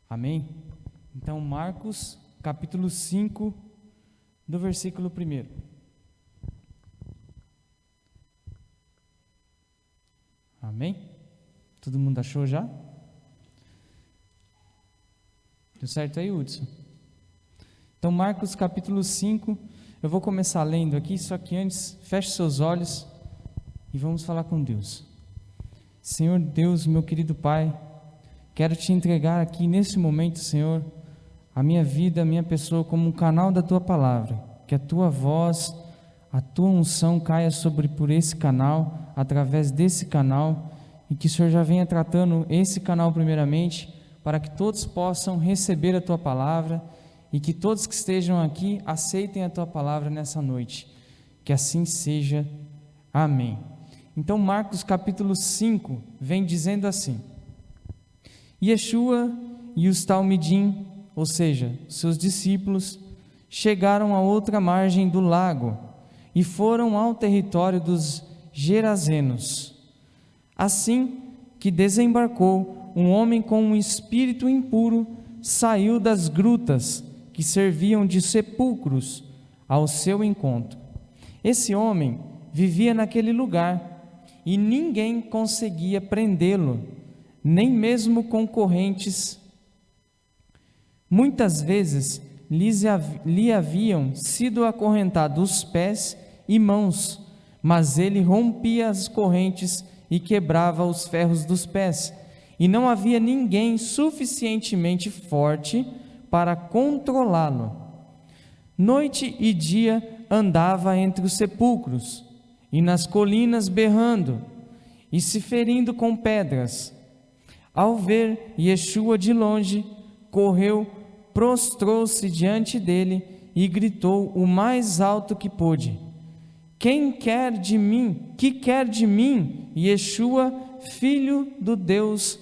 Amém? Então, Marcos, capítulo 5, do versículo 1. Amém? Todo mundo achou já? Deu certo aí, Hudson? Então, Marcos, capítulo 5, eu vou começar lendo aqui, só que antes, feche seus olhos e vamos falar com Deus. Senhor Deus, meu querido Pai, quero te entregar aqui nesse momento, Senhor, a minha vida, a minha pessoa como um canal da Tua Palavra, que a Tua voz, a Tua unção caia sobre por esse canal, através desse canal, e que o Senhor já venha tratando esse canal primeiramente, para que todos possam receber a Tua Palavra, e que todos que estejam aqui aceitem a Tua Palavra nessa noite, que assim seja, amém. Então Marcos capítulo 5, vem dizendo assim: Yeshua e os Talmidim, ou seja, seus discípulos, chegaram a outra margem do lago e foram ao território dos Gerazenos. Assim que desembarcou, um homem com um espírito impuro saiu das grutas que serviam de sepulcros ao seu encontro. Esse homem vivia naquele lugar e ninguém conseguia prendê-lo, nem mesmo com correntes. Muitas vezes lhe haviam sido acorrentados os pés e mãos, mas ele rompia as correntes e quebrava os ferros dos pés, e não havia ninguém suficientemente forte para controlá-lo. Noite e dia andava entre os sepulcros e nas colinas berrando e se ferindo com pedras. Ao ver Yeshua de longe, correu, prostrou-se diante dele e gritou o mais alto que pôde: Que quer de mim, Yeshua, filho do Deus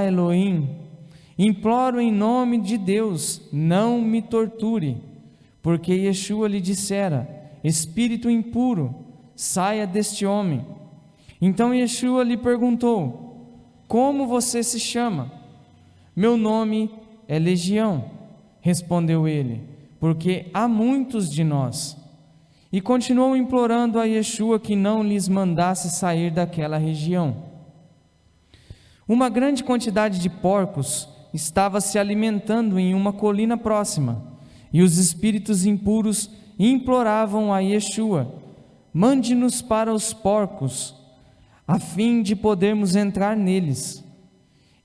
Elohim? Imploro em nome de Deus, não me torture. Porque Yeshua lhe dissera: Espírito impuro, saia deste homem. Então Yeshua lhe perguntou: Como você se chama? Meu nome é Legião, respondeu ele, porque há muitos de nós. E continuou implorando a Yeshua que não lhes mandasse sair daquela região. Uma grande quantidade de porcos estava se alimentando em uma colina próxima, e os espíritos impuros imploravam a Yeshua: Mande-nos para os porcos, a fim de podermos entrar neles.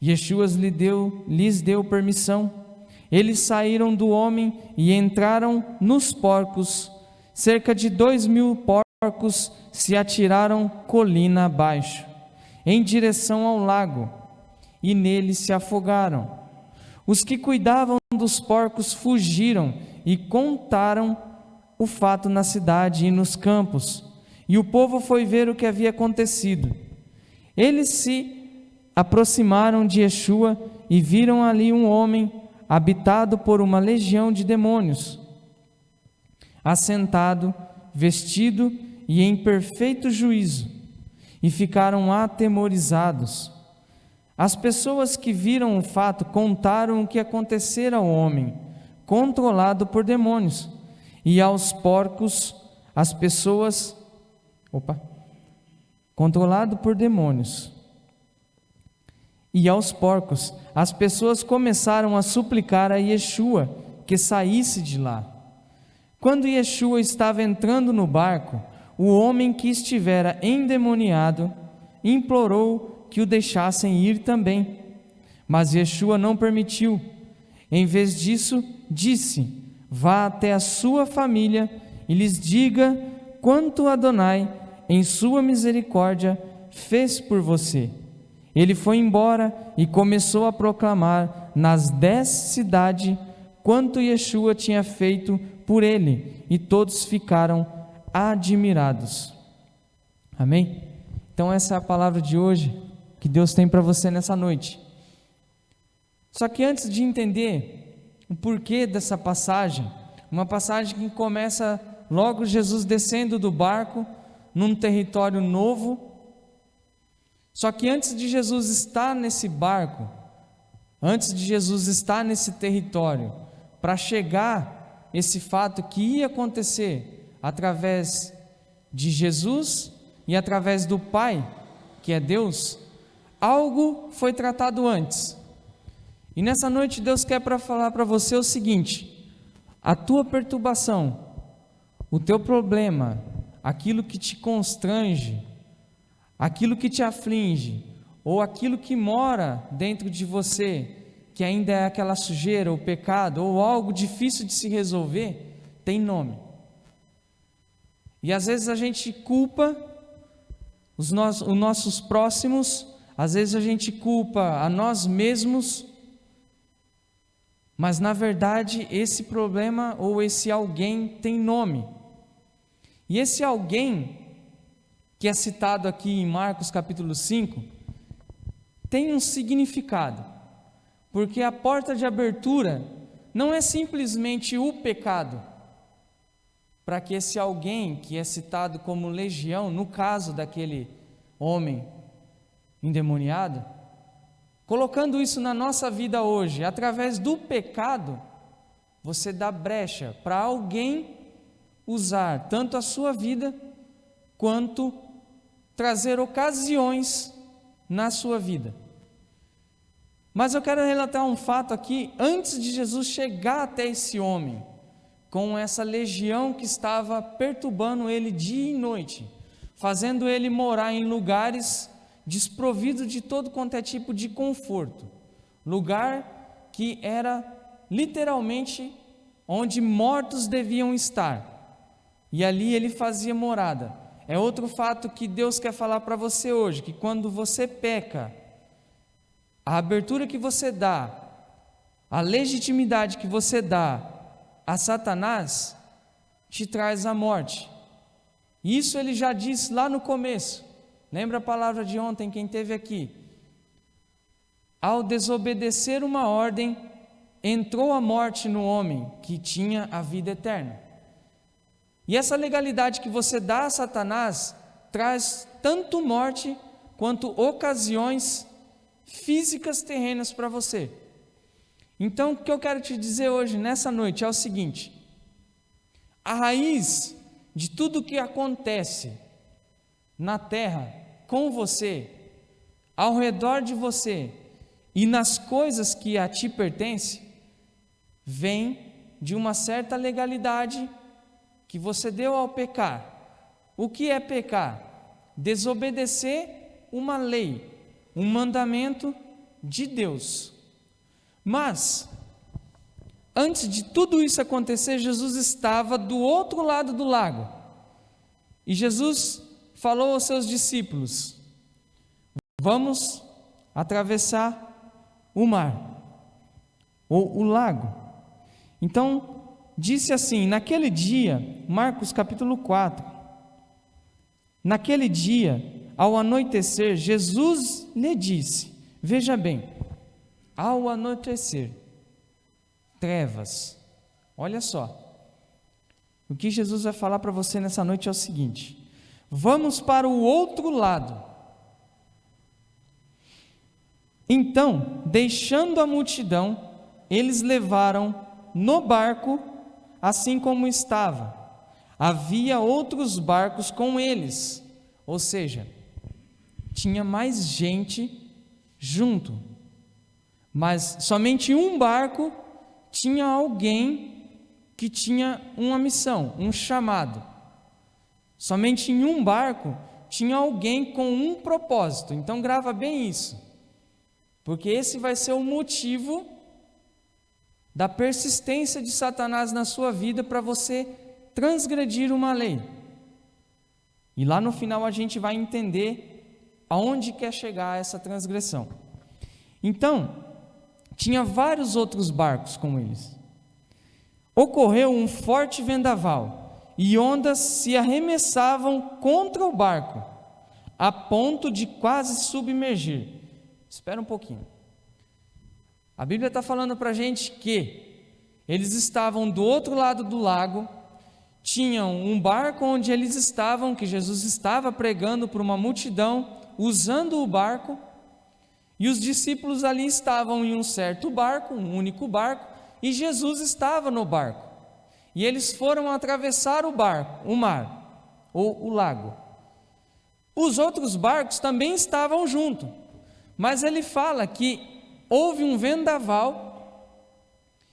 Yeshua lhes deu permissão. Eles saíram do homem e entraram nos porcos. Cerca de 2.000 porcos se atiraram colina abaixo, em direção ao lago, e nele se afogaram. Os que cuidavam dos porcos fugiram e contaram o fato na cidade e nos campos, e o povo foi ver o que havia acontecido. Eles se aproximaram de Yeshua e viram ali um homem habitado por uma legião de demônios, assentado, vestido e em perfeito juízo, e ficaram atemorizados. As pessoas que viram o fato contaram o que acontecera ao homem, controlado por demônios, e aos porcos, as pessoas, controlado por demônios. e aos porcos. As pessoas começaram a suplicar a Yeshua que saísse de lá. Quando Yeshua estava entrando no barco, o homem que estivera endemoniado implorou que o deixassem ir também. Mas Yeshua não permitiu. Em vez disso, disse: vá até a sua família e lhes diga quanto Adonai, em sua misericórdia, fez por você. Ele foi embora e começou a proclamar nas 10 cidades quanto Yeshua tinha feito por ele, e todos ficaram admirados. Amém? Então essa é a palavra de hoje que Deus tem para você nessa noite. Só que antes de entender o porquê dessa passagem, uma passagem que começa logo Jesus descendo do barco num território novo. Só que antes de Jesus estar nesse barco, antes de Jesus estar nesse território, para chegar esse fato que ia acontecer através de Jesus e através do Pai, que é Deus, algo foi tratado antes. E nessa noite Deus quer falar para você o seguinte: a tua perturbação, o teu problema, aquilo que te constrange, aquilo que te aflige, ou aquilo que mora dentro de você, que ainda é aquela sujeira, o pecado, ou algo difícil de se resolver, tem nome. E às vezes a gente culpa os nossos próximos, às vezes a gente culpa a nós mesmos, mas na verdade esse problema ou esse alguém tem nome. E esse alguém que é citado aqui em Marcos capítulo 5, tem um significado, porque a porta de abertura não é simplesmente o pecado, para que esse alguém que é citado como legião, no caso daquele homem endemoniado, colocando isso na nossa vida hoje, através do pecado, você dá brecha para alguém usar tanto a sua vida, quanto trazer ocasiões na sua vida. Mas eu quero relatar um fato aqui, antes de Jesus chegar até esse homem, com essa legião que estava perturbando ele dia e noite, fazendo ele morar em lugares desprovidos de todo quanto é tipo de conforto, lugar que era literalmente onde mortos deviam estar, e ali ele fazia morada. É outro fato que Deus quer falar para você hoje, que quando você peca, a abertura que você dá, a legitimidade que você dá a Satanás, te traz a morte. Isso ele já disse lá no começo. Lembra a palavra de ontem, quem esteve aqui? Ao desobedecer uma ordem, entrou a morte no homem que tinha a vida eterna. E essa legalidade que você dá a Satanás traz tanto morte quanto ocasiões físicas terrenas para você. Então, o que eu quero te dizer hoje, nessa noite, é o seguinte: a raiz de tudo que acontece na terra, com você, ao redor de você e nas coisas que a ti pertencem, vem de uma certa legalidade que você deu ao pecar. O que é pecar? Desobedecer uma lei, um mandamento de Deus. Mas, antes de tudo isso acontecer, Jesus estava do outro lado do lago. E Jesus falou aos seus discípulos: vamos atravessar o mar, ou o lago. Então, disse assim, naquele dia, Marcos capítulo 4, naquele dia, ao anoitecer, Jesus lhe disse, veja bem, ao anoitecer, trevas, olha só, o que Jesus vai falar para você nessa noite é o seguinte: vamos para o outro lado. Então, deixando a multidão, eles levaram no barco, assim como estava. Havia outros barcos com eles, ou seja, tinha mais gente junto. Mas somente um barco tinha alguém que tinha uma missão, um chamado. Somente em um barco tinha alguém com um propósito. Então grava bem isso, porque esse vai ser o motivo da persistência de Satanás na sua vida para você transgredir uma lei. E lá no final a gente vai entender aonde quer chegar essa transgressão. Então, tinha vários outros barcos com eles. Ocorreu um forte vendaval e ondas se arremessavam contra o barco, a ponto de quase submergir. Espera um pouquinho. A Bíblia está falando para a gente que eles estavam do outro lado do lago, tinham um barco onde eles estavam, que Jesus estava pregando para uma multidão, usando o barco, e os discípulos ali estavam em um certo barco, um único barco, e Jesus estava no barco. E eles foram atravessar o mar, ou o lago. Os outros barcos também estavam junto, mas ele fala que houve um vendaval,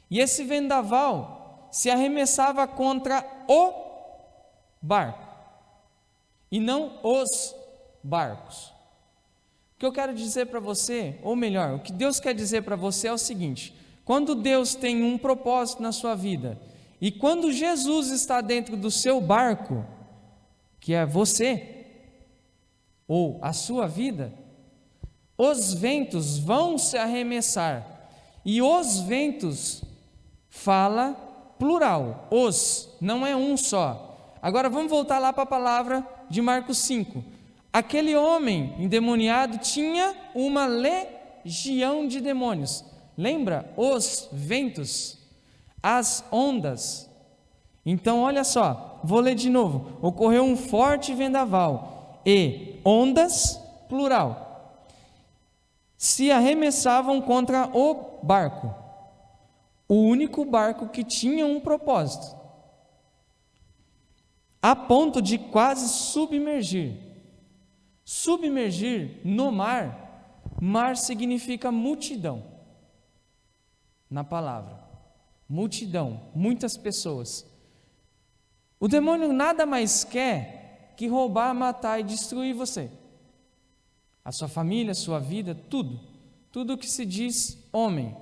e esse vendaval se arremessava contra o barco, e não os barcos. O que eu quero dizer para você, ou melhor, o que Deus quer dizer para você é o seguinte: quando Deus tem um propósito na sua vida, e quando Jesus está dentro do seu barco, que é você, ou a sua vida, os ventos vão se arremessar, e os ventos fala plural, os, não é um só. Agora vamos voltar lá para a palavra de Marcos 5. Aquele homem endemoniado tinha uma legião de demônios. Lembra? Os ventos, as ondas. Então olha só, vou ler de novo. Ocorreu um forte vendaval e ondas, plural, se arremessavam contra o barco, o único barco que tinha um propósito, a ponto de quase submergir. Submergir no mar, mar significa multidão, na palavra, multidão, muitas pessoas. O demônio nada mais quer que roubar, matar e destruir você, a sua família, a sua vida, tudo que se diz homem,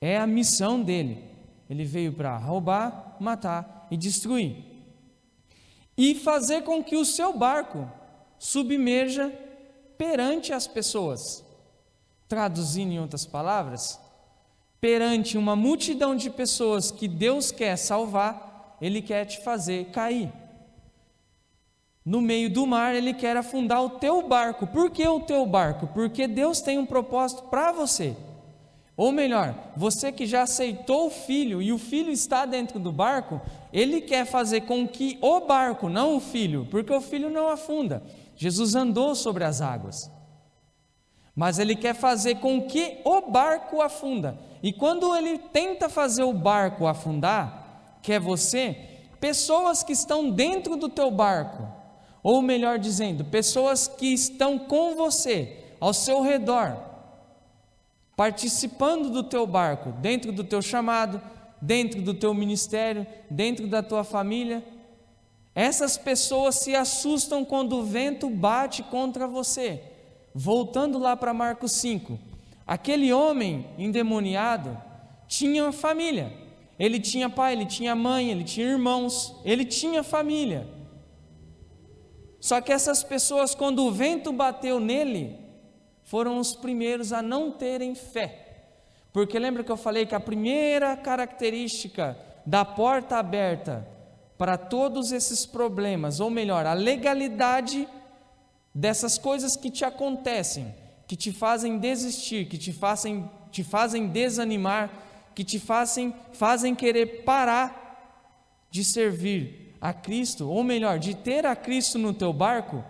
é a missão dele. Ele veio para roubar, matar e destruir, e fazer com que o seu barco submerja perante as pessoas. Traduzindo em outras palavras, perante uma multidão de pessoas que Deus quer salvar, Ele quer te fazer cair. No meio do mar, Ele quer afundar o teu barco. Por que o teu barco? Porque Deus tem um propósito para você. Ou melhor, você que já aceitou o Filho e o Filho está dentro do barco, Ele quer fazer com que o barco, não o Filho, porque o Filho não afunda. Jesus andou sobre as águas. Mas Ele quer fazer com que o barco afunda. E quando Ele tenta fazer o barco afundar, que é você, pessoas que estão dentro do teu barco, ou melhor dizendo, pessoas que estão com você, ao seu redor, participando do teu barco, dentro do teu chamado, dentro do teu ministério, dentro da tua família, essas pessoas se assustam quando o vento bate contra você. Voltando lá para Marcos 5, aquele homem endemoniado tinha uma família, ele tinha pai, ele tinha mãe, ele tinha irmãos, ele tinha família. Só que essas pessoas, quando o vento bateu nele, foram os primeiros a não terem fé. Porque lembra que eu falei que a primeira característica da porta aberta para todos esses problemas, ou melhor, a legalidade dessas coisas que te acontecem, que te fazem desistir, que te fazem desanimar, que te fazem querer parar de servir a Cristo, ou melhor, de ter a Cristo no teu barco,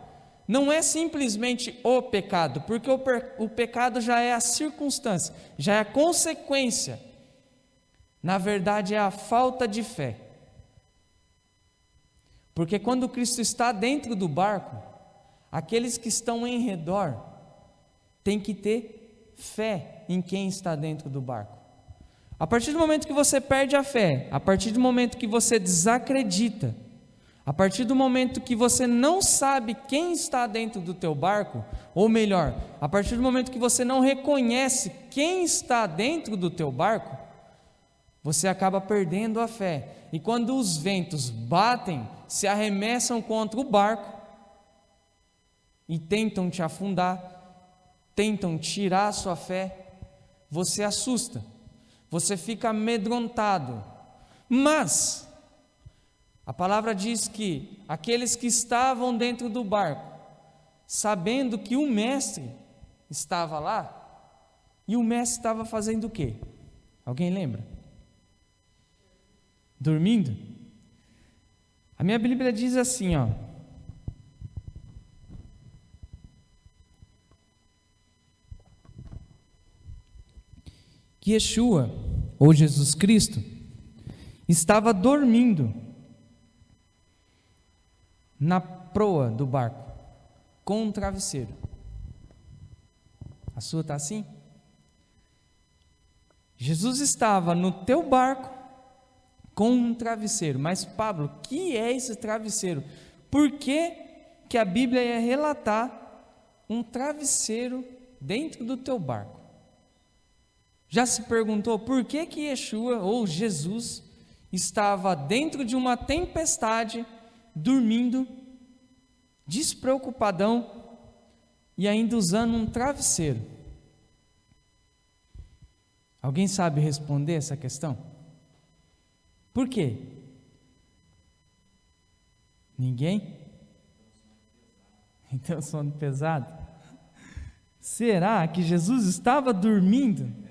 não é simplesmente o pecado, porque o pecado já é a circunstância, já é a consequência. Na verdade, é a falta de fé. Porque quando Cristo está dentro do barco, aqueles que estão em redor tem que ter fé em quem está dentro do barco. A partir do momento que você perde a fé, a partir do momento que você desacredita, a partir do momento que você não sabe quem está dentro do teu barco, ou melhor, a partir do momento que você não reconhece quem está dentro do teu barco, você acaba perdendo a fé. E quando os ventos batem, se arremessam contra o barco e tentam te afundar, tentam tirar a sua fé, você assusta, você fica amedrontado. Mas a palavra diz que aqueles que estavam dentro do barco, sabendo que o mestre estava lá, e o mestre estava fazendo o quê? Alguém lembra? Dormindo? A minha Bíblia diz assim, que Yeshua, ou Jesus Cristo, estava dormindo na proa do barco, com um travesseiro. A sua está assim? Jesus estava no teu barco com um travesseiro. Mas Pablo, o que é esse travesseiro? Por que que a Bíblia ia relatar um travesseiro dentro do teu barco? Já se perguntou por que que Yeshua, ou Jesus, estava dentro de uma tempestade, dormindo, despreocupadão e ainda usando um travesseiro? Alguém sabe responder essa questão? Por quê? Ninguém? Então, sono pesado. Será que Jesus estava dormindo?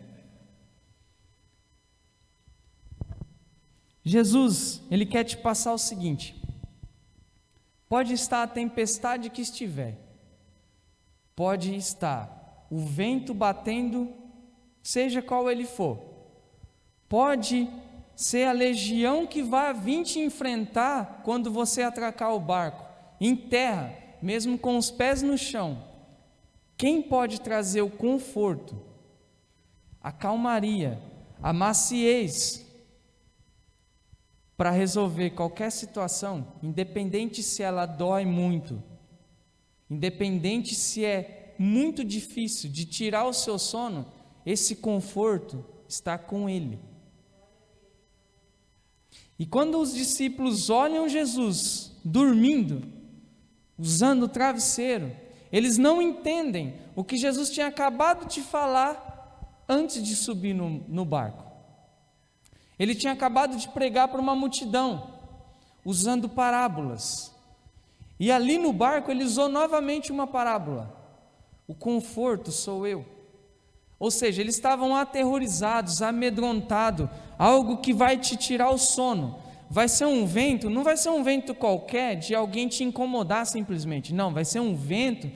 Jesus, ele quer te passar o seguinte: pode estar a tempestade que estiver, pode estar o vento batendo, seja qual ele for, pode ser a legião que vai vir te enfrentar quando você atracar o barco, em terra, mesmo com os pés no chão. Quem pode trazer o conforto, a calmaria, a maciez para resolver qualquer situação, independente se ela dói muito, independente se é muito difícil de tirar o seu sono, esse conforto está com Ele. E quando os discípulos olham Jesus dormindo, usando o travesseiro, eles não entendem o que Jesus tinha acabado de falar antes de subir no barco. Ele tinha acabado de pregar para uma multidão, usando parábolas. E ali no barco ele usou novamente uma parábola: o conforto sou eu. Ou seja, eles estavam aterrorizados, amedrontados, algo que vai te tirar o sono. Vai ser um vento, não vai ser um vento qualquer de alguém te incomodar simplesmente, não, vai ser um vento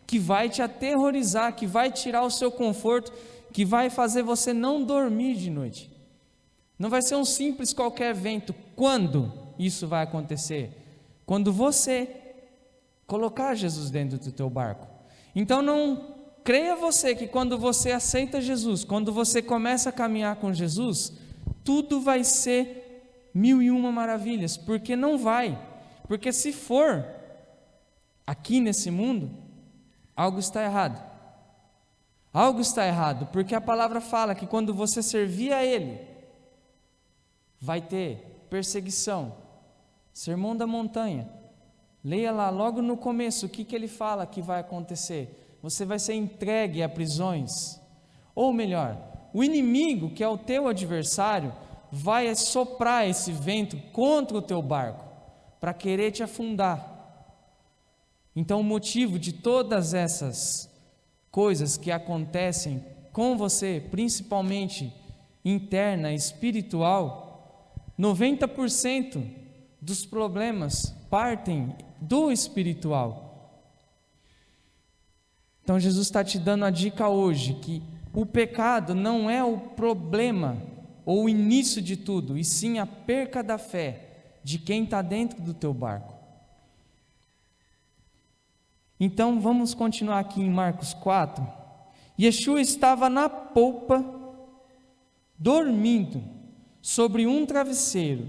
que vai te aterrorizar, que vai tirar o seu conforto, que vai fazer você não dormir de noite. Não vai ser um simples qualquer vento. Quando isso vai acontecer? Quando você colocar Jesus dentro do teu barco. Então não creia você que quando você aceita Jesus, quando você começa a caminhar com Jesus, tudo vai ser 1001 maravilhas, porque não vai. Porque se for aqui nesse mundo, algo está errado. Algo está errado, porque a palavra fala que quando você servir a Ele, vai ter perseguição. Sermão da montanha. Leia lá logo no começo o que ele fala que vai acontecer. Você vai ser entregue a prisões. Ou melhor, o inimigo, que é o teu adversário, vai soprar esse vento contra o teu barco, para querer te afundar. Então o motivo de todas essas coisas que acontecem com você, principalmente interna, espiritual, 90% dos problemas partem do espiritual. Então Jesus está te dando a dica hoje que o pecado não é o problema ou o início de tudo, e sim a perca da fé de quem está dentro do teu barco. Então vamos continuar aqui em Marcos 4, Yeshua estava na polpa, dormindo sobre um travesseiro,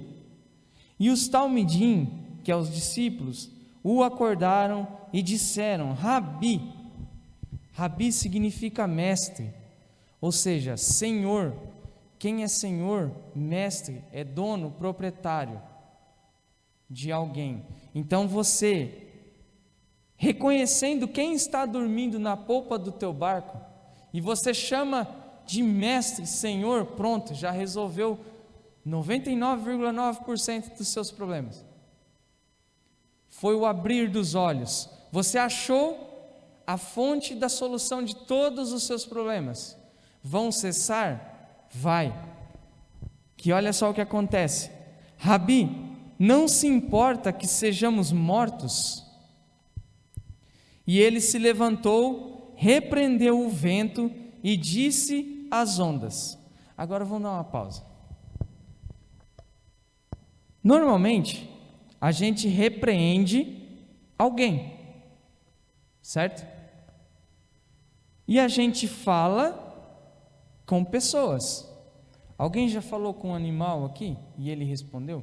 e os talmidim, que é os discípulos, o acordaram e disseram: Rabi. Rabi significa mestre, ou seja, senhor. Quem é senhor, mestre, é dono, proprietário de alguém. Então você, reconhecendo quem está dormindo na polpa do teu barco, e você chama de mestre, senhor, pronto, já resolveu 99,9% dos seus problemas. Foi o abrir dos olhos. Você achou a fonte da solução de todos os seus problemas. Vão cessar? Vai. Que olha só o que acontece. Rabi, não se importa que sejamos mortos? E ele se levantou, repreendeu o vento e disse às ondas. Agora vamos dar uma pausa. Normalmente, a gente repreende alguém, certo? E a gente fala com pessoas. Alguém já falou com um animal aqui e ele respondeu?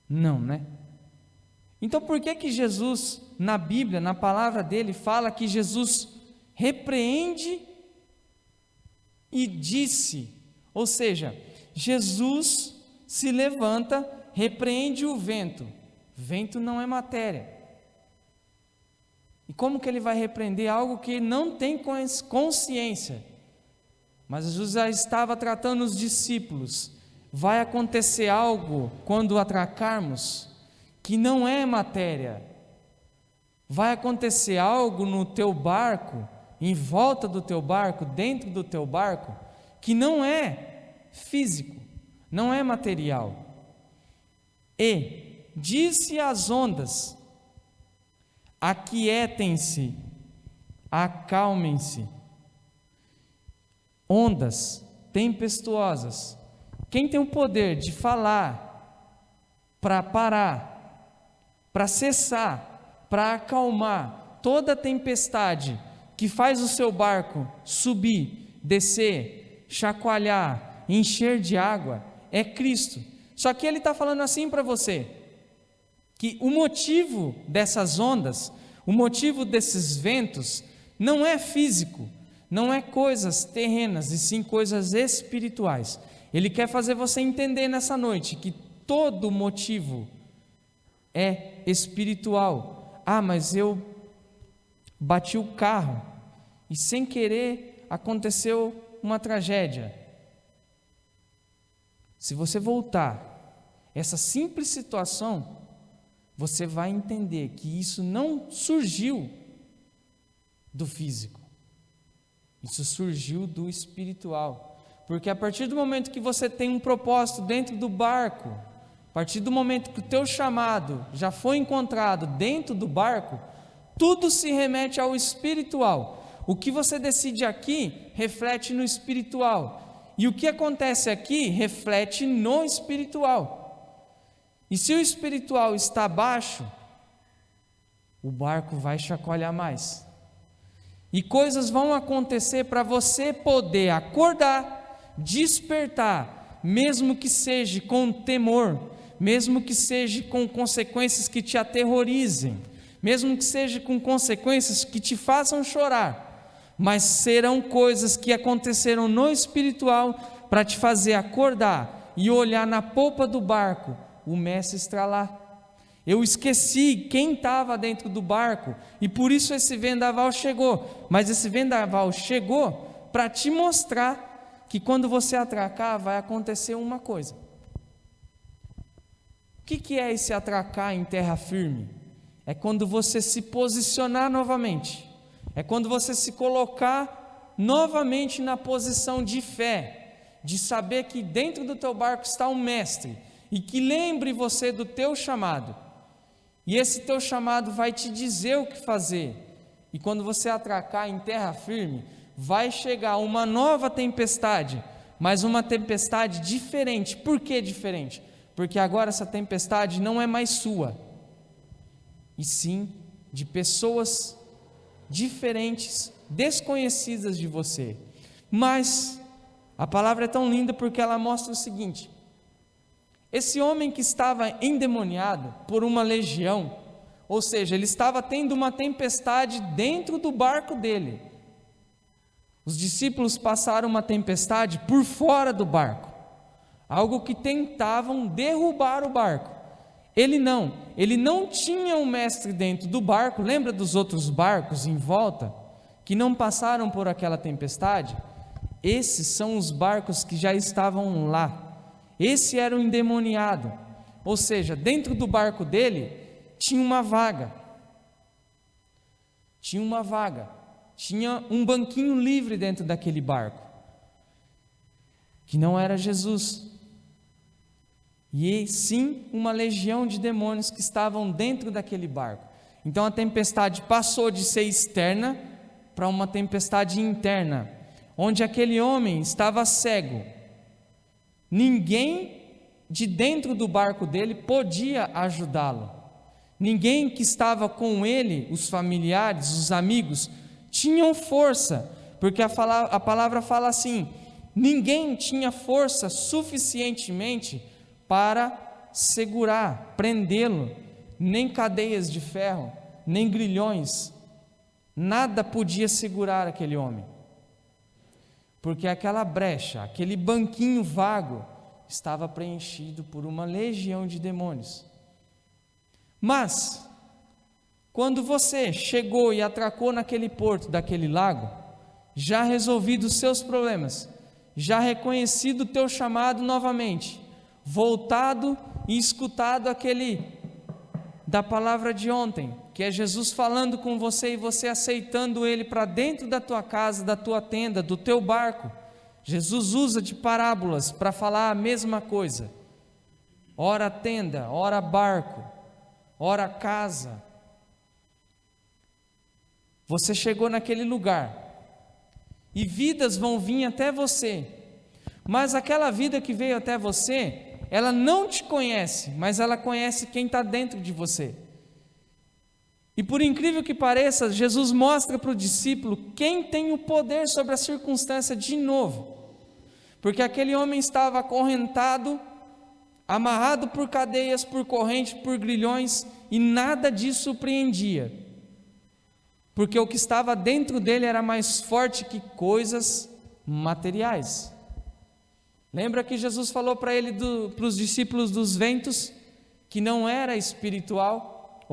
Não, né? Então por que Jesus, na Bíblia, na palavra dele, fala que Jesus repreende e disse? Ou seja, Jesus se levanta, repreende o vento. Vento não é matéria. E como que ele vai repreender algo que não tem consciência? Mas Jesus já estava tratando os discípulos. Vai acontecer algo quando atracarmos que não é matéria. Vai acontecer algo no teu barco, em volta do teu barco, dentro do teu barco, que não é físico, não é material. E disse às ondas: aquietem-se, acalmem-se. Ondas tempestuosas. Quem tem o poder de falar para parar, para cessar, para acalmar toda tempestade que faz o seu barco subir, descer, chacoalhar, encher de água, é Cristo. Só que ele está falando assim para você, que o motivo dessas ondas, o motivo desses ventos, não é físico, não é coisas terrenas, e sim coisas espirituais. Ele quer fazer você entender nessa noite que todo motivo é espiritual. Ah, mas eu bati o carro e sem querer aconteceu uma tragédia. Se você voltar essa simples situação, você vai entender que isso não surgiu do físico. Isso surgiu do espiritual. Porque a partir do momento que você tem um propósito dentro do barco, a partir do momento que o teu chamado já foi encontrado dentro do barco, tudo se remete ao espiritual. O que você decide aqui, reflete no espiritual. E o que acontece aqui, reflete no espiritual. E se o espiritual está baixo, o barco vai chacoalhar mais. E coisas vão acontecer para você poder acordar, despertar, mesmo que seja com temor, mesmo que seja com consequências que te aterrorizem, mesmo que seja com consequências que te façam chorar, mas serão coisas que aconteceram no espiritual para te fazer acordar e olhar na polpa do barco, o mestre está lá. Eu esqueci quem estava dentro do barco e por isso esse vendaval chegou. Mas esse vendaval chegou para te mostrar que quando você atracar vai acontecer uma coisa. O que é esse atracar em terra firme? É quando você se posicionar novamente. É quando você se colocar novamente na posição de fé, de saber que dentro do teu barco está um mestre e que lembre você do teu chamado. E esse teu chamado vai te dizer o que fazer. E quando você atracar em terra firme, vai chegar uma nova tempestade, mas uma tempestade diferente. Por que diferente? Porque agora essa tempestade não é mais sua, e sim de pessoas diferentes desconhecidas de você. Mas a palavra é tão linda porque ela mostra o seguinte: esse homem que estava endemoniado por uma legião, ou seja, ele estava tendo uma tempestade dentro do barco dele. Os discípulos passaram uma tempestade por fora do barco, algo que tentavam derrubar o barco. Ele não tinha um mestre dentro do barco. Lembra dos outros barcos em volta que não passaram por aquela tempestade? Esses são os barcos que já estavam lá. Esse era o endemoniado, ou seja, dentro do barco dele tinha uma vaga, tinha um banquinho livre dentro daquele barco, que não era Jesus, e sim uma legião de demônios que estavam dentro daquele barco. Então a tempestade passou de ser externa para uma tempestade interna, onde aquele homem estava cego. Ninguém de dentro do barco dele podia ajudá-lo. Ninguém que estava com ele, os familiares, os amigos, tinham força, porque a palavra fala assim: ninguém tinha força suficientemente para segurar, prendê-lo, nem cadeias de ferro, nem grilhões, nada podia segurar aquele homem, porque aquela brecha, aquele banquinho vago, estava preenchido por uma legião de demônios. Mas, quando você chegou e atracou naquele porto daquele lago, já resolvido os seus problemas, já reconhecido o teu chamado novamente, voltado e escutado aquele da palavra de ontem, que é Jesus falando com você e você aceitando Ele para dentro da tua casa, da tua tenda, do teu barco. Jesus usa de parábolas para falar a mesma coisa. Ora tenda, ora barco, ora casa. Você chegou naquele lugar e vidas vão vir até você, mas aquela vida que veio até você, ela não te conhece, mas ela conhece quem está dentro de você. E por incrível que pareça, Jesus mostra para o discípulo quem tem o poder sobre a circunstância de novo, porque aquele homem estava acorrentado, amarrado por cadeias, por corrente, por grilhões, e nada disso o preendia, porque o que estava dentro dele era mais forte que coisas materiais. Lembra que Jesus falou para para os discípulos dos ventos, que não era espiritual,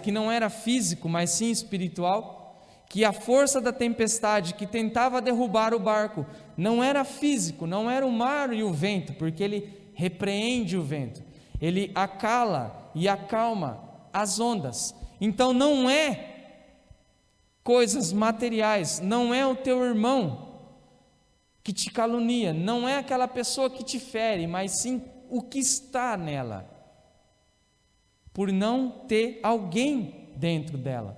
que não era físico, mas sim espiritual, que a força da tempestade que tentava derrubar o barco não era físico, não era o mar e o vento, porque ele repreende o vento, ele acala e acalma as ondas. Então não é coisas materiais, não é o teu irmão que te calunia, não é aquela pessoa que te fere, mas sim o que está nela, por não ter alguém dentro dela.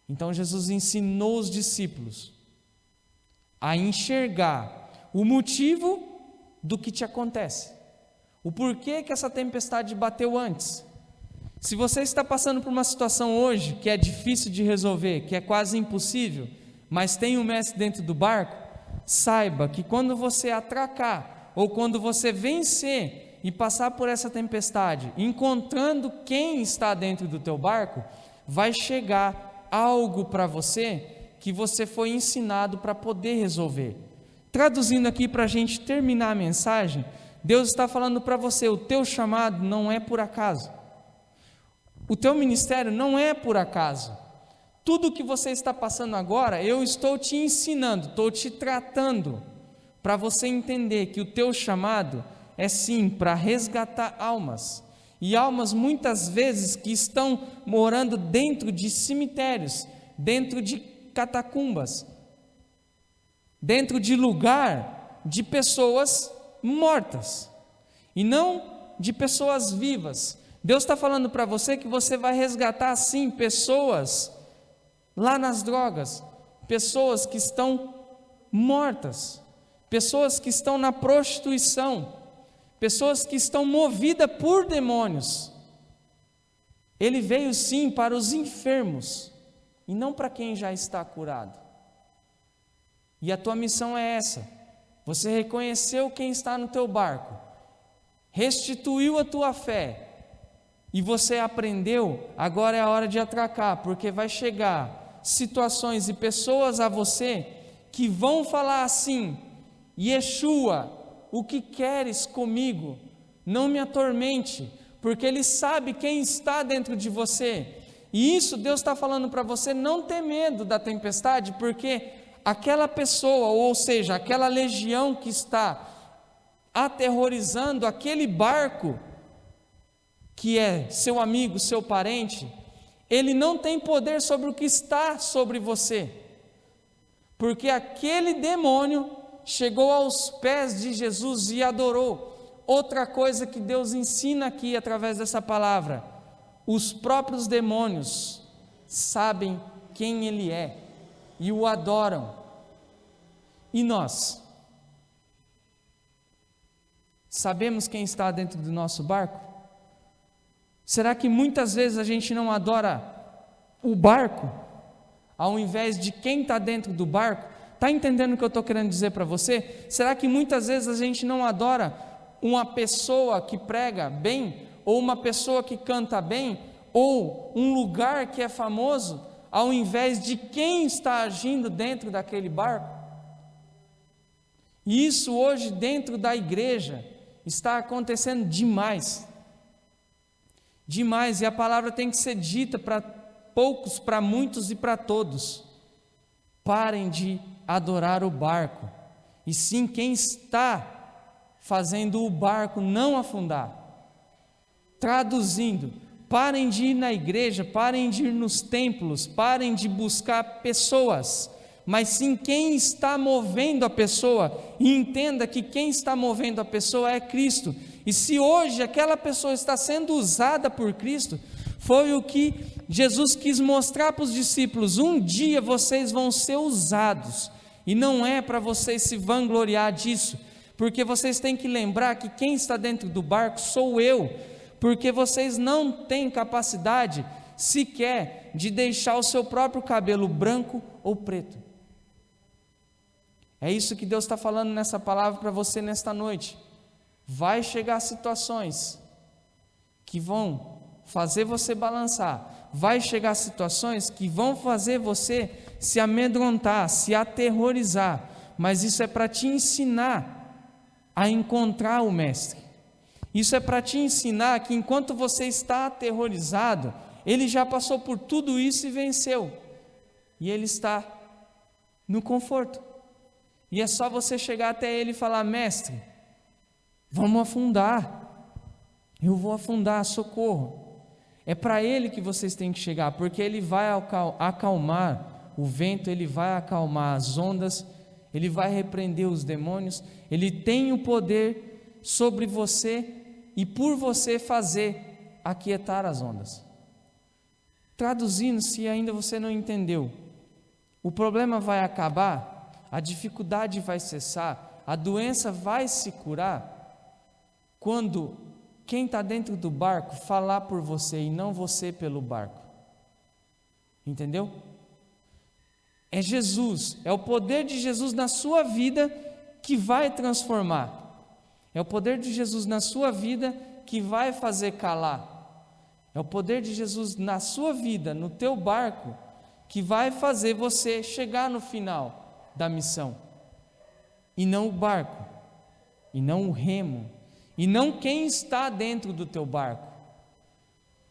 Então Jesus ensinou os discípulos a enxergar o motivo do que te acontece, o porquê que essa tempestade bateu antes. Se você está passando por uma situação hoje que é difícil de resolver, que é quase impossível, mas tem um mestre dentro do barco, saiba que quando você atracar, ou quando você vencer e passar por essa tempestade, encontrando quem está dentro do teu barco, vai chegar algo para você que você foi ensinado para poder resolver. Traduzindo aqui para a gente terminar a mensagem, Deus está falando para você: o teu chamado não é por acaso, o teu ministério não é por acaso. Tudo que você está passando agora, eu estou te ensinando, estou te tratando, para você entender que o teu chamado é sim para resgatar almas, e almas muitas vezes que estão morando dentro de cemitérios, dentro de catacumbas, dentro de lugar de pessoas mortas, e não de pessoas vivas. Deus está falando para você que você vai resgatar sim pessoas lá nas drogas, pessoas que estão mortas, pessoas que estão na prostituição, pessoas que estão movidas por demônios. Ele veio sim para os enfermos, e não para quem já está curado. E a tua missão é essa: você reconheceu quem está no teu barco, restituiu a tua fé, e você aprendeu, agora é a hora de atracar, porque vai chegar situações e pessoas a você que vão falar assim: Yeshua, o que queres comigo? Não me atormente, porque Ele sabe quem está dentro de você. E isso Deus está falando para você não ter medo da tempestade, porque aquela pessoa, ou seja, aquela legião que está aterrorizando aquele barco, que é seu amigo, seu parente, ele não tem poder sobre o que está sobre você, porque aquele demônio chegou aos pés de Jesus e adorou. Outra coisa que Deus ensina aqui através dessa palavra: os próprios demônios sabem quem Ele é e o adoram. E nós? Sabemos quem está dentro do nosso barco? Será que muitas vezes a gente não adora o barco, ao invés de quem está dentro do barco? Está entendendo o que eu estou querendo dizer para você? Será que muitas vezes a gente não adora uma pessoa que prega bem, ou uma pessoa que canta bem, ou um lugar que é famoso, ao invés de quem está agindo dentro daquele barco? E isso hoje dentro da igreja está acontecendo demais, demais, e a palavra tem que ser dita para poucos, para muitos e para todos: parem de adorar o barco, e sim quem está fazendo o barco não afundar. Traduzindo, parem de ir na igreja, parem de ir nos templos, parem de buscar pessoas, mas sim quem está movendo a pessoa, e entenda que quem está movendo a pessoa é Cristo. E se hoje aquela pessoa está sendo usada por Cristo, foi o que Jesus quis mostrar para os discípulos: um dia vocês vão ser usados, e não é para vocês se vangloriar disso, porque vocês têm que lembrar que quem está dentro do barco sou eu, porque vocês não têm capacidade sequer de deixar o seu próprio cabelo branco ou preto. É isso que Deus está falando nessa palavra para você nesta noite. Vai chegar situações que vão fazer você balançar, vai chegar situações que vão fazer você se amedrontar, se aterrorizar, mas isso é para te ensinar a encontrar o Mestre. Isso é para te ensinar que enquanto você está aterrorizado, Ele já passou por tudo isso e venceu, e Ele está no conforto, e é só você chegar até Ele e falar: Mestre, vamos afundar, eu vou afundar, socorro. É para Ele que vocês têm que chegar, porque Ele vai acalmar o vento, Ele vai acalmar as ondas, Ele vai repreender os demônios, Ele tem o poder sobre você e por você fazer aquietar as ondas. Traduzindo, se ainda você não entendeu, o problema vai acabar, a dificuldade vai cessar, a doença vai se curar, quando quem está dentro do barco falar por você e não você pelo barco. Entendeu? É Jesus, é o poder de Jesus na sua vida que vai transformar. É o poder de Jesus na sua vida que vai fazer calar. É o poder de Jesus na sua vida, no teu barco, que vai fazer você chegar no final da missão. E não o barco, e não o remo, e não quem está dentro do teu barco.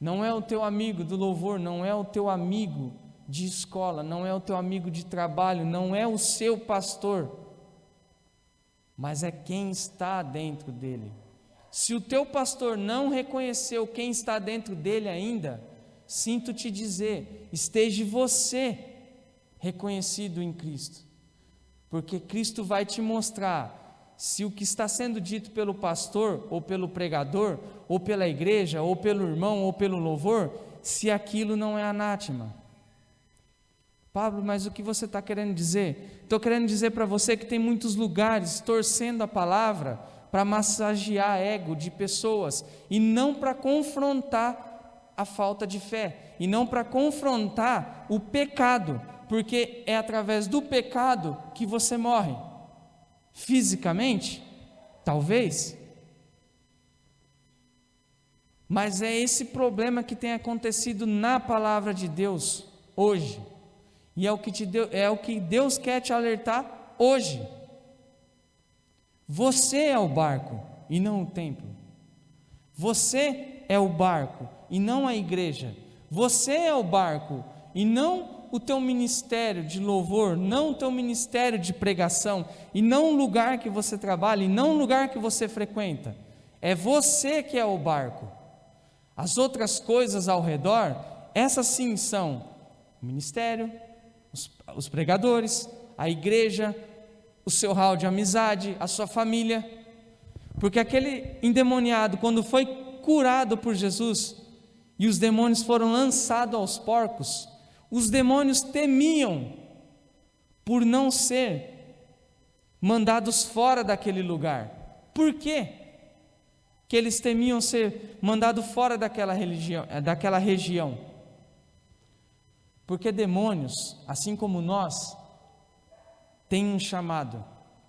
Não é o teu amigo do louvor, não é o teu amigo de escola, não é o teu amigo de trabalho, não é o seu pastor, mas é quem está dentro dele. Se o teu pastor não reconheceu quem está dentro dele ainda, sinto te dizer, esteja você reconhecido em Cristo, porque Cristo vai te mostrar se o que está sendo dito pelo pastor, ou pelo pregador, ou pela igreja, ou pelo irmão, ou pelo louvor, se aquilo não é anátema. Pablo, mas o que você está querendo dizer? Estou querendo dizer para você que tem muitos lugares torcendo a palavra para massagear ego de pessoas, e não para confrontar a falta de fé. e não para confrontar o pecado, porque é através do pecado que você morre. Fisicamente, talvez, mas é esse problema que tem acontecido na palavra de Deus hoje, e é o que Deus quer te alertar hoje. Você é o barco e não o templo. Você é o barco e não a igreja. Você é o barco e não o teu ministério de louvor, não o teu ministério de pregação, e não o lugar que você trabalha, e não o lugar que você frequenta. É você que é o barco. As outras coisas ao redor, essas sim são o ministério, os pregadores, a igreja, o seu hall de amizade, a sua família. Porque aquele endemoniado, quando foi curado por Jesus e os demônios foram lançados aos porcos, os demônios temiam por não ser mandados fora daquele lugar. Por quê que eles temiam ser mandados fora daquela região? Porque demônios, assim como nós, têm um chamado,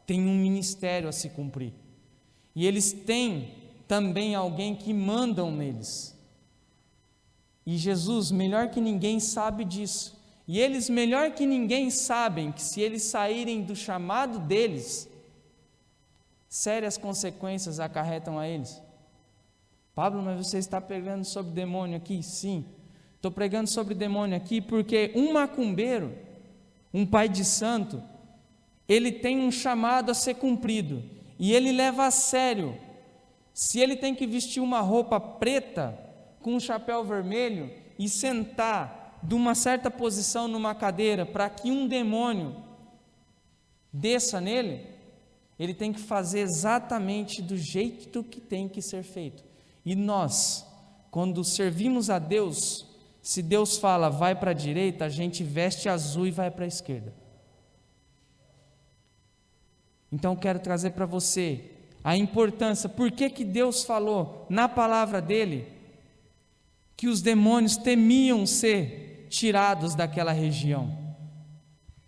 têm um ministério a se cumprir. E eles têm também alguém que mandam neles. E Jesus, melhor que ninguém, sabe disso. E eles, melhor que ninguém, sabem que se eles saírem do chamado deles, sérias consequências acarretam a eles. Pablo, mas você está pregando sobre demônio aqui? Sim, estou pregando sobre demônio aqui porque um macumbeiro, um pai de santo, ele tem um chamado a ser cumprido, e ele leva a sério. Se ele tem que vestir uma roupa preta, com um chapéu vermelho, e sentar de uma certa posição numa cadeira, para que um demônio desça nele, ele tem que fazer exatamente do jeito que tem que ser feito. E nós, quando servimos a Deus, se Deus fala vai para a direita, a gente veste azul e vai para a esquerda. Então eu quero trazer para você a importância, por que Deus falou na palavra dele que os demônios temiam ser tirados daquela região.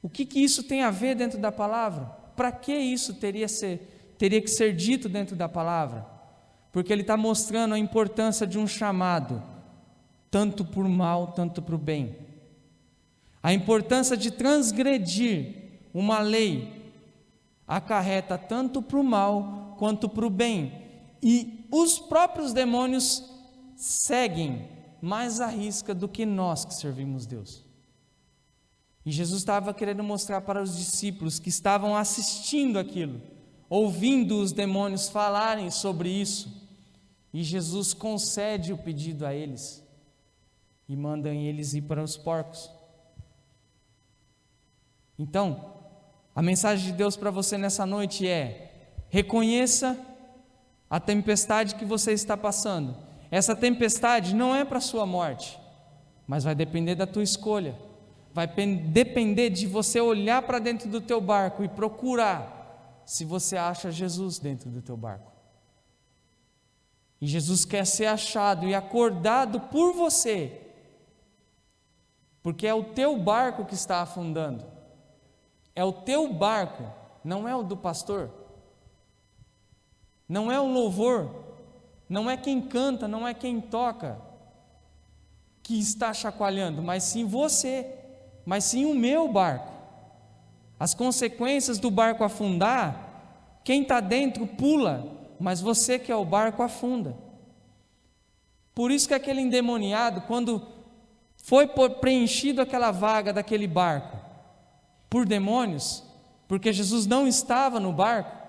O que isso tem a ver dentro da palavra? Para que isso teria que ser dito dentro da palavra? Porque ele está mostrando a importância de um chamado, tanto por mal, tanto para o bem. A importância de transgredir uma lei acarreta tanto para o mal quanto para o bem. E os próprios demônios seguem mais à risca do que nós que servimos Deus. E Jesus estava querendo mostrar para os discípulos que estavam assistindo aquilo, ouvindo os demônios falarem sobre isso, e Jesus concede o pedido a eles e manda eles ir para os porcos. Então, a mensagem de Deus para você nessa noite é: reconheça a tempestade que você está passando. Essa tempestade não é para a sua morte, mas vai depender da tua escolha. Vai depender de você olhar para dentro do teu barco e procurar se você acha Jesus dentro do teu barco. E Jesus quer ser achado e acordado por você, porque é o teu barco que está afundando. É o teu barco, não é o do pastor. Não é o louvor, não é quem canta, não é quem toca que está chacoalhando, mas sim você, mas sim o meu barco. As consequências do barco afundar, quem está dentro pula, mas você que é o barco afunda. Por isso que aquele endemoniado, quando foi preenchido aquela vaga daquele barco por demônios, porque Jesus não estava no barco,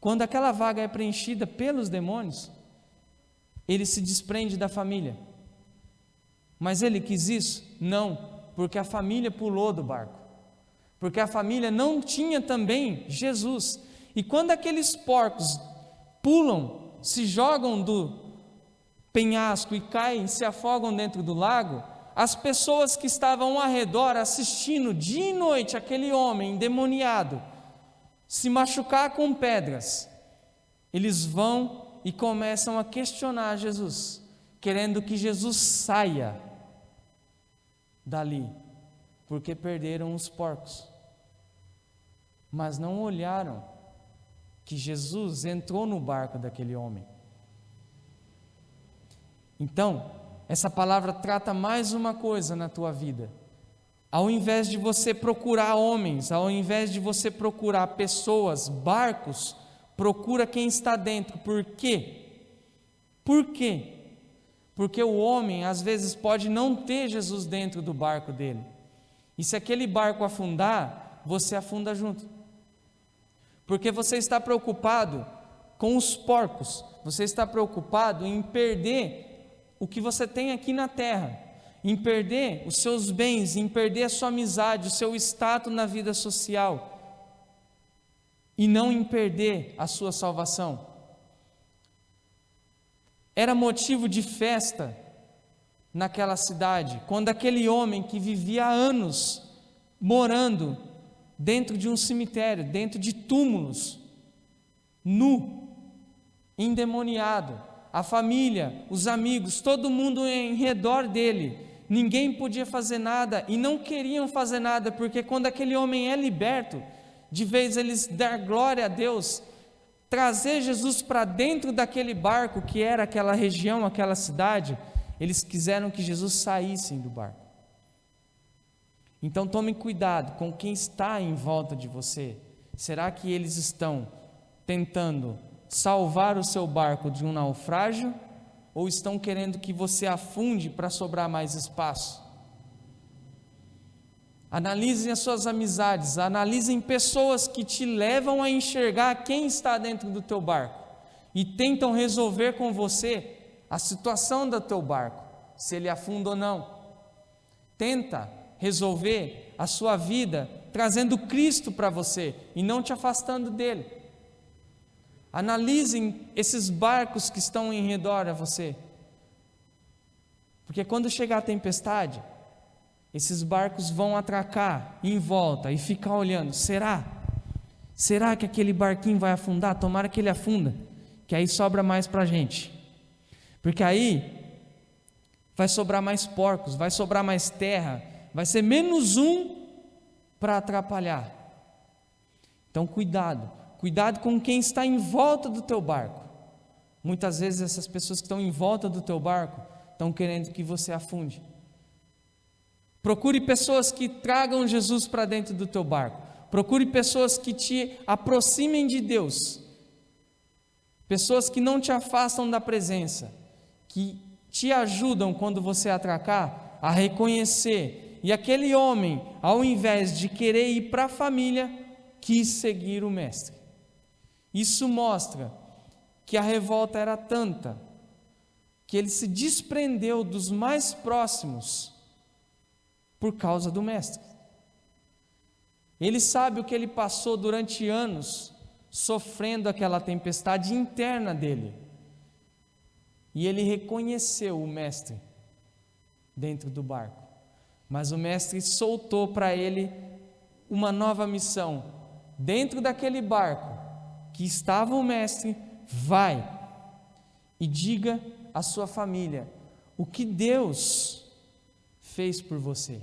quando aquela vaga é preenchida pelos demônios, ele se desprende da família. Mas ele quis isso? Não, porque a família pulou do barco, porque a família não tinha também Jesus. E quando aqueles porcos pulam, se jogam do penhasco e caem, se afogam dentro do lago, as pessoas que estavam ao redor assistindo dia e noite aquele homem endemoniado se machucar com pedras, eles vão e começam a questionar Jesus: querendo que Jesus saia dali, porque perderam os porcos. Mas não olharam que Jesus entrou no barco daquele homem. Então, essa palavra trata mais uma coisa na tua vida. Ao invés de você procurar homens, ao invés de você procurar pessoas, barcos, procura quem está dentro. Por quê? Por quê? Porque o homem às vezes pode não ter Jesus dentro do barco dele. E se aquele barco afundar, você afunda junto. Porque você está preocupado com os porcos, você está preocupado em perder o que você tem aqui na terra, em perder os seus bens, em perder a sua amizade, o seu status na vida social, e não em perder a sua salvação. Era motivo de festa naquela cidade, quando aquele homem que vivia há anos morando dentro de um cemitério, dentro de túmulos, nu, endemoniado, a família, os amigos, todo mundo em redor dele, ninguém podia fazer nada e não queriam fazer nada, porque quando aquele homem é liberto, de vez eles dar glória a Deus, trazer Jesus para dentro daquele barco que era aquela região, aquela cidade, eles quiseram que Jesus saísse do barco. Então tome cuidado com quem está em volta de você. Será que eles estão tentando salvar o seu barco de um naufrágio, ou estão querendo que você afunde para sobrar mais espaço? Analisem as suas amizades, analisem pessoas que te levam a enxergar quem está dentro do teu barco e tentam resolver com você a situação do teu barco, se ele afunda ou não. Tenta resolver a sua vida trazendo Cristo para você e não te afastando dele. Analisem esses barcos que estão em redor a você, porque quando chegar a tempestade, esses barcos vão atracar em volta e ficar olhando. Será que aquele barquinho vai afundar? Tomara que ele afunda, que aí sobra mais para a gente, porque aí vai sobrar mais porcos, vai sobrar mais terra, vai ser menos um para atrapalhar. Então cuidado com quem está em volta do teu barco. Muitas vezes essas pessoas que estão em volta do teu barco estão querendo que você afunde. Procure pessoas que tragam Jesus para dentro do teu barco. Procure pessoas que te aproximem de Deus. Pessoas que não te afastam da presença, que te ajudam quando você atracar a reconhecer. E aquele homem, ao invés de querer ir para a família, quis seguir o mestre. Isso mostra que a revolta era tanta que ele se desprendeu dos mais próximos por causa do mestre. Ele sabe o que ele passou durante anos sofrendo aquela tempestade interna dele. E ele reconheceu o mestre dentro do barco. Mas o mestre soltou para ele uma nova missão. Dentro daquele barco que estava o mestre, vai e diga à sua família o que Deus fez por você.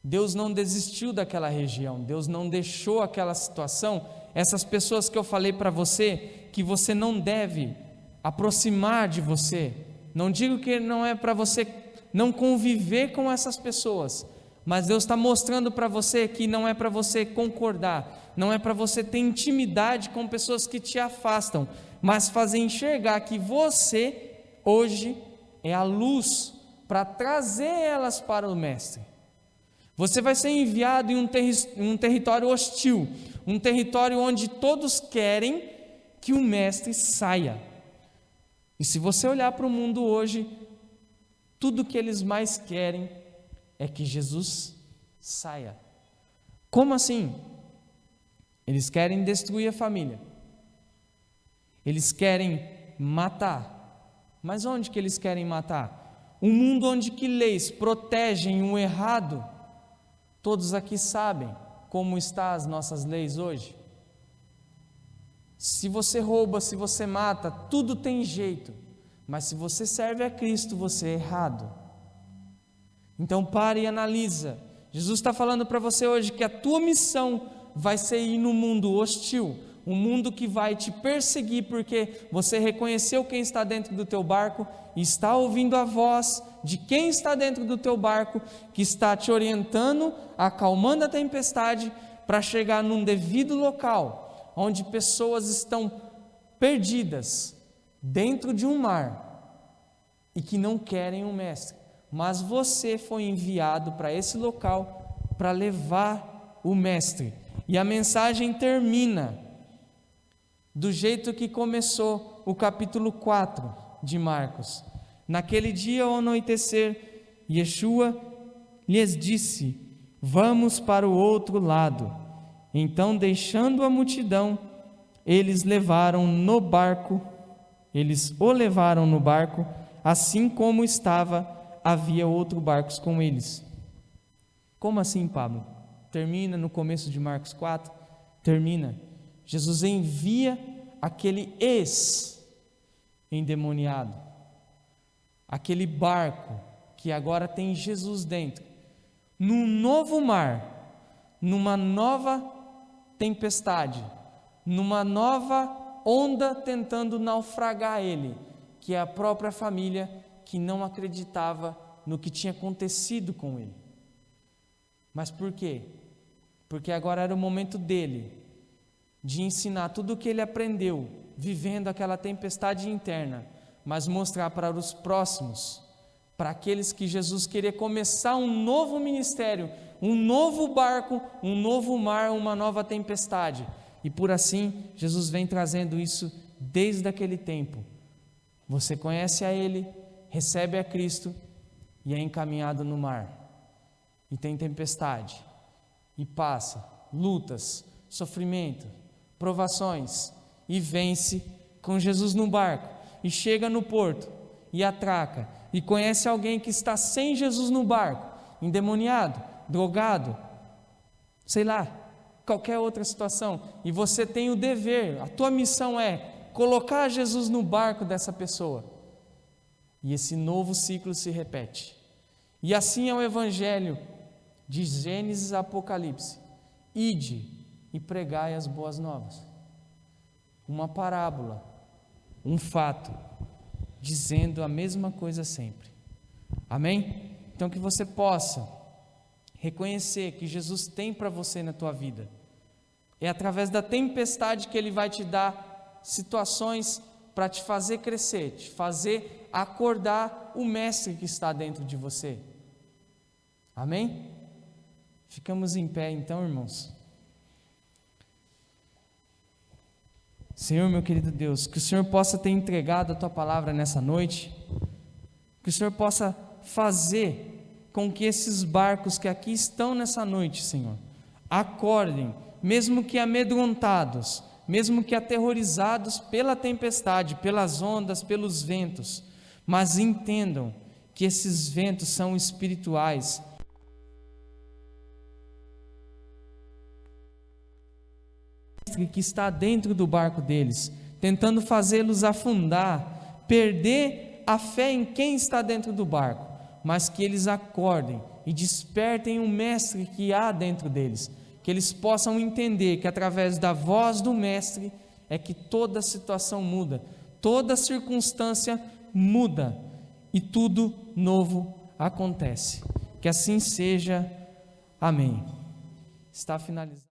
Deus não desistiu daquela região, Deus não deixou aquela situação. Essas pessoas que eu falei para você, que você não deve aproximar de você, não digo que não é para você não conviver com essas pessoas, mas Deus está mostrando para você que não é para você concordar, não é para você ter intimidade com pessoas que te afastam, mas fazer enxergar que você hoje é a luz para trazer elas para o mestre. Você vai ser enviado em um território hostil, um território onde todos querem que o mestre saia. E se você olhar para o mundo hoje, tudo que eles mais querem é que Jesus saia. Como assim? Eles querem destruir a família. Eles querem matar. Mas onde que eles querem matar? Um mundo onde que leis protegem o errado. Todos aqui sabem como estão as nossas leis hoje. Se você rouba, se você mata, tudo tem jeito. Mas se você serve a Cristo, você é errado. Então pare e analisa. Jesus está falando para você hoje que a tua missão vai ser ir no mundo hostil, um mundo que vai te perseguir porque você reconheceu quem está dentro do teu barco e está ouvindo a voz de quem está dentro do teu barco, que está te orientando, acalmando a tempestade para chegar num devido local, onde pessoas estão perdidas dentro de um mar e que não querem um mestre, mas você foi enviado para esse local para levar o mestre. E a mensagem termina do jeito que começou o capítulo 4 de Marcos. Naquele dia ao anoitecer, Yeshua lhes disse: vamos para o outro lado. Então, deixando a multidão, eles o levaram no barco, assim como estava, havia outros barcos com eles. Como assim, Pablo? Termina no começo de Marcos 4? Termina. Jesus envia aquele ex-endemoniado, aquele barco que agora tem Jesus dentro, num novo mar, numa nova tempestade, numa nova onda tentando naufragar ele, que é a própria família que não acreditava no que tinha acontecido com ele. Mas por quê? Porque agora era o momento dele de ensinar tudo o que ele aprendeu, vivendo aquela tempestade interna, mas mostrar para os próximos, para aqueles que Jesus queria começar um novo ministério, um novo barco, um novo mar, uma nova tempestade. E por assim, Jesus vem trazendo isso desde aquele tempo. Você conhece a Ele, recebe a Cristo e é encaminhado no mar. E tem tempestade, e passa, lutas, sofrimento, provações, e vence com Jesus no barco, e chega no porto, e atraca, e conhece alguém que está sem Jesus no barco, endemoniado, drogado, sei lá, qualquer outra situação, e você tem o dever, a tua missão é colocar Jesus no barco dessa pessoa, e esse novo ciclo se repete. E assim é o Evangelho de Gênesis a Apocalipse: ide e pregai as boas novas. Uma parábola, um fato, dizendo a mesma coisa sempre. Amém? Então que você possa reconhecer que Jesus tem para você na tua vida. É através da tempestade que Ele vai te dar situações para te fazer crescer, te fazer acordar o mestre que está dentro de você. Amém? Ficamos em pé então, irmãos. Senhor, meu querido Deus, que o Senhor possa ter entregado a Tua palavra nessa noite, que o Senhor possa fazer com que esses barcos que aqui estão nessa noite, Senhor, acordem, mesmo que amedrontados, mesmo que aterrorizados pela tempestade, pelas ondas, pelos ventos, mas entendam que esses ventos são espirituais. Que está dentro do barco deles, tentando fazê-los afundar, perder a fé em quem está dentro do barco, mas que eles acordem e despertem o mestre que há dentro deles, que eles possam entender que através da voz do mestre é que toda situação muda, toda circunstância muda e tudo novo acontece. Que assim seja. Amém. Está finalizado.